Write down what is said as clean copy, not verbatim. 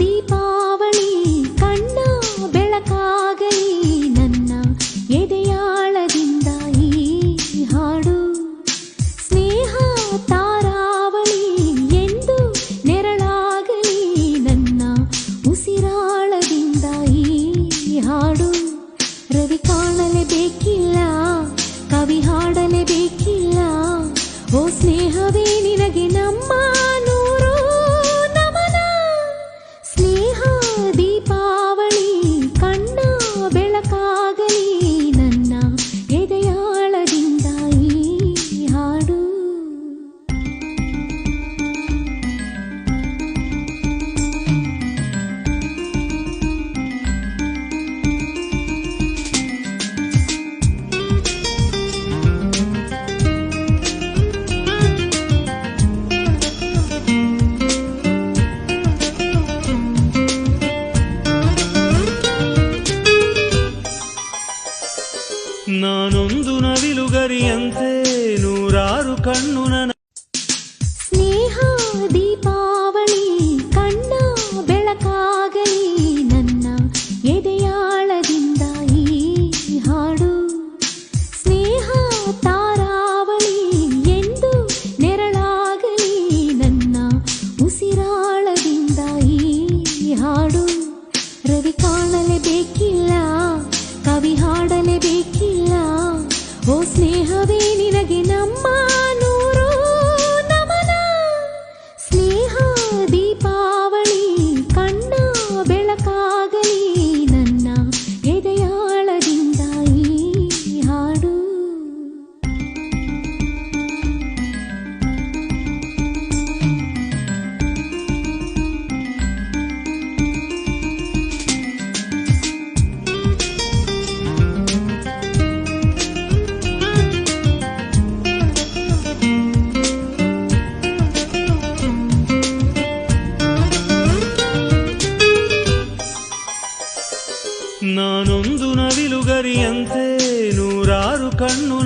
ದೀಪಾವಳಿ ಕಣ್ಣ ಬೆಳಕಾಗಲಿ ನನ್ನ ಎದೆಯಾಳದಿಂದ ಈ ಹಾಡು ಸ್ನೇಹ ತಾರಾವಳಿ ಎಂದು ನೆರಳಾಗಲಿ ನನ್ನ ಉಸಿರಾಳದಿಂದ ಈ ಹಾಡು ರವಿ ಕಾಣಲೇಬೇಕಿಲ್ಲ ಕವಿ ಹಾಡಲೇಬೇಕಿಲ್ಲ ಓ ಸ್ನೇಹವೇ ನಿನಗೆ ನಮ್ಮ ನೂರು ನಮನ ಸ್ನೇಹ ದೀಪಾವಳಿ ಕಣ್ಣ ಬೆಳಕಾಗಲಿ ನನ್ನ ಎದೆಯಾಳದಿಂದ ಈ ಹಾಡು ನಾನೊಂದು ನವಿಲುಗರಿಯಂತೆ ನೂರಾರು ಕಣ್ಣು ನನ್ನ ಸ್ನೇಹ ದೀಪಾವಳಿ ಕಣ್ಣ ಬೆಳಕಾಗಲಿ ನನ್ನ ಎದೆಯಾಳದಿಂದ ಈ ಹಾಡು ಸ್ನೇಹ ತಾರಾವಳಿ ಎಂದು ನೆರಳಾಗಲಿ ನನ್ನ ಉಸಿರಾಳದಿಂದ ಈ ಹಾಡು ರವಿ ಕಾಣಲೇಬೇಕಿಲ್ಲ ಕವಿ ಹಾಡಲೇಬೇಕಿಲ್ಲ ಓ ಸ್ನೇಹವೇ ನಿನಗೆ ನಮ್ಮ ನೂರು ನಮನ ಸ್ನೇಹ ದೀಪಾವಳಿ ಕಣ್ಣ ಬೆಳಕಾಗಲಿ ನನ್ನ ಎದೆಯಾಳದಿಂದ ಈ ಹಾಡು ನಾನೊಂದು ನವಿಲುಗರಿಯಂತೆ ನೂರಾರು ಕಣ್ಣು